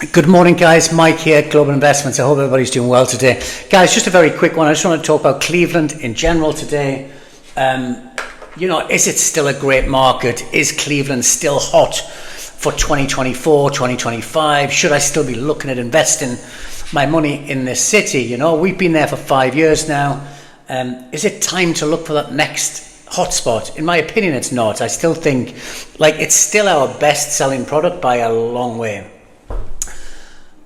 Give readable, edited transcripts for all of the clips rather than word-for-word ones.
Good morning, guys. Mike here, Global Investments. I hope everybody's doing well today. Guys, just a very quick one. I just want to talk about Cleveland in general today. Is it still a great market? Is Cleveland still hot for 2024, 2025? Should I still be looking at investing my money in this city? We've been there for 5 years now. Is it time to look for that next hotspot? In my opinion, it's not. I still think it's still our best selling product by a long way.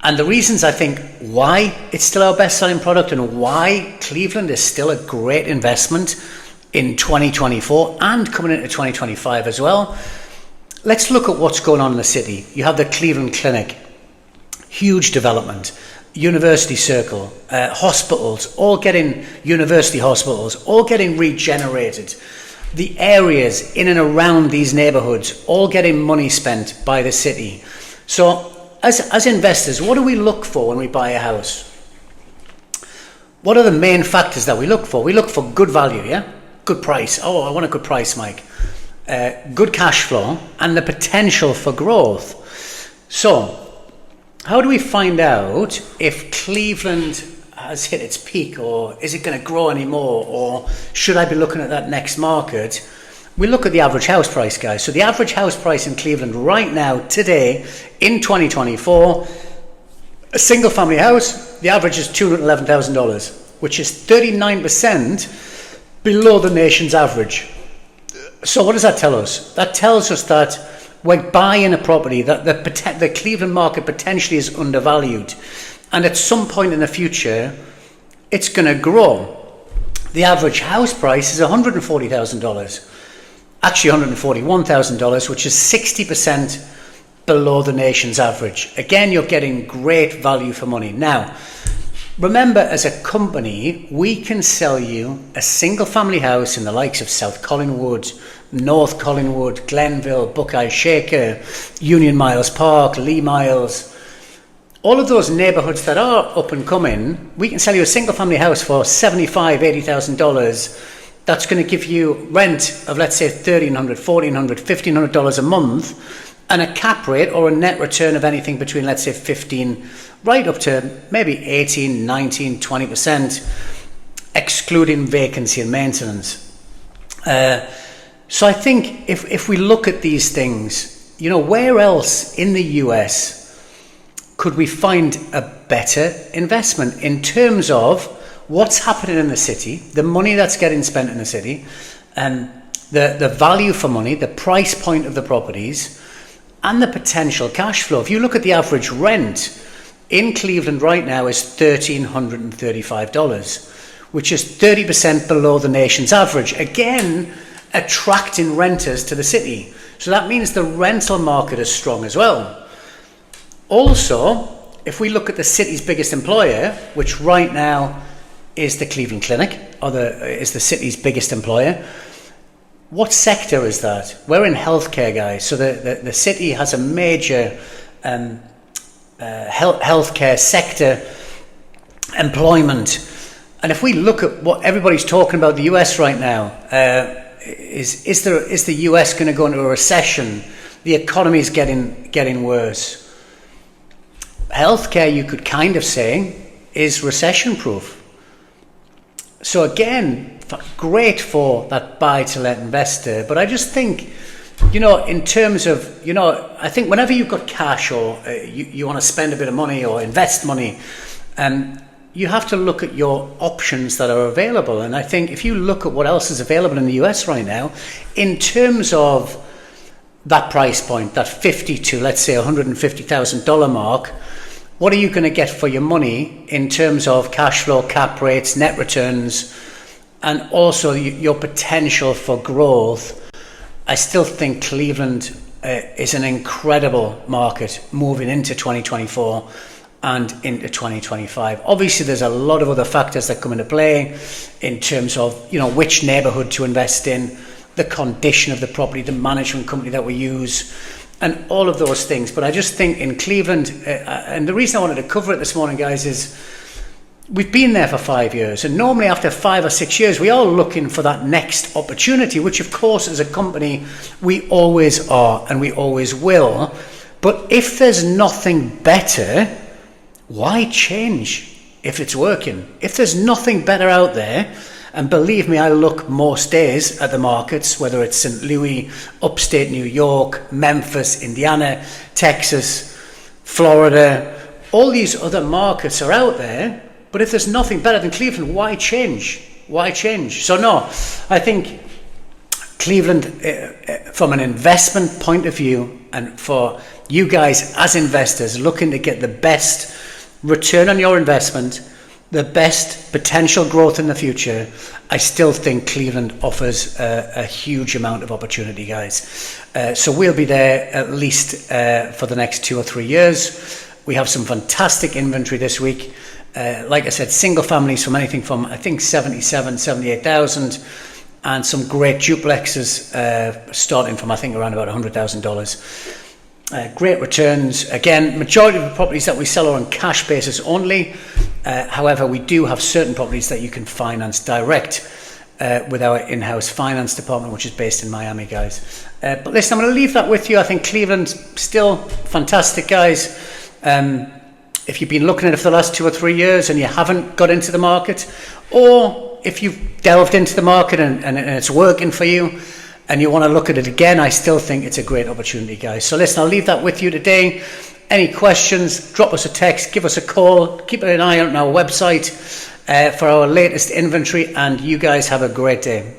And the reasons I think why it's still our best selling product and why Cleveland is still a great investment in 2024 and coming into 2025 as well. Let's look at what's going on in the city. You have the Cleveland Clinic, huge development, University Circle, hospitals, university hospitals, all getting regenerated. The areas in and around these neighborhoods, all getting money spent by the city. So as investors, what do we look for when we buy a house? What are the main factors that we look for? We look for good value, yeah? Good price. Oh, I want a good price, Mike. Good cash flow and the potential for growth. So, how do we find out if Cleveland has hit its peak, or is it going to grow anymore, or should I be looking at that next market? We look at the average house price, guys. So the average house price in Cleveland right now, today, in 2024, a single family house, the average is $211,000, which is 39% below the nation's average. So what does that tell us? That tells us that we're buying a property that the Cleveland market potentially is undervalued. And at some point in the future, it's going to grow. The average house price is $140,000. Actually $141,000, which is 60% below the nation's average. Again, you're getting great value for money. Now, remember, as a company, we can sell you a single family house in the likes of South Collingwood, North Collingwood, Glenville, Buckeye Shaker, Union Miles Park, Lee Miles. All of those neighborhoods that are up and coming, we can sell you a single family house for $75,000, $80,000. That's going to give you rent of, let's say, $1,300, $1,400, $1,500 a month, and a cap rate or a net return of anything between, let's say, 15 right up to maybe 18, 19, 20%, excluding vacancy and maintenance. So I think if we look at these things, where else in the US could we find a better investment in terms of what's happening in the city, the money that's getting spent in the city, and the value for money, the price point of the properties, and the potential cash flow. If you look at the average rent in Cleveland right now is $1,335, which is 30% below the nation's average. Again, attracting renters to the city. So that means the rental market is strong as well. Also, if we look at the city's biggest employer, which right now is the Cleveland Clinic, is the city's biggest employer. What sector is that? We're in healthcare, guys. So the city has a major healthcare sector employment. And if we look at what everybody's talking about the US right now, is the US going to go into a recession? The economy is getting worse. Healthcare, you could kind of say, is recession-proof. So again, great for that buy-to-let investor. But I just think, in terms of, I think whenever you've got cash or you want to spend a bit of money or invest money, you have to look at your options that are available. And I think if you look at what else is available in the US right now, in terms of that price point, that $50,000 to, let's say, $150,000 mark, what are you going to get for your money in terms of cash flow, cap rates, net returns, and also your potential for growth? I still think Cleveland is an incredible market moving into 2024 and into 2025. Obviously, there's a lot of other factors that come into play in terms of, which neighborhood to invest in, the condition of the property, the management company that we use, and all of those things. But I just think in Cleveland, and the reason I wanted to cover it this morning, guys, is we've been there for 5 years, and normally after 5 or 6 years, we are looking for that next opportunity, which of course as a company, we always are and we always will. But if there's nothing better, why change if it's working? If there's nothing better out there, and believe me, I look most days at the markets, whether it's St. Louis, upstate New York, Memphis, Indiana, Texas, Florida, all these other markets are out there. But if there's nothing better than Cleveland, why change? Why change? So no, I think Cleveland, from an investment point of view, and for you guys as investors looking to get the best return on your investment, the best potential growth in the future, I still think Cleveland offers a huge amount of opportunity, guys. So we'll be there at least for the next 2 or 3 years. We have some fantastic inventory this week. Like I said, single families from anything from, I think, 77, 78,000, and some great duplexes starting from, I think, around about $100,000. Great returns. Again, majority of the properties that we sell are on cash basis only. However, we do have certain properties that you can finance direct with our in-house finance department, which is based in Miami, guys. But listen, I'm going to leave that with you. I think Cleveland's still fantastic, guys. If you've been looking at it for the last 2 or 3 years and you haven't got into the market, or if you've delved into the market and it's working for you, and you want to look at it again, I still think it's a great opportunity, guys. So listen, I'll leave that with you today. Any questions, drop us a text, give us a call, keep an eye on our website for our latest inventory, and you guys have a great day.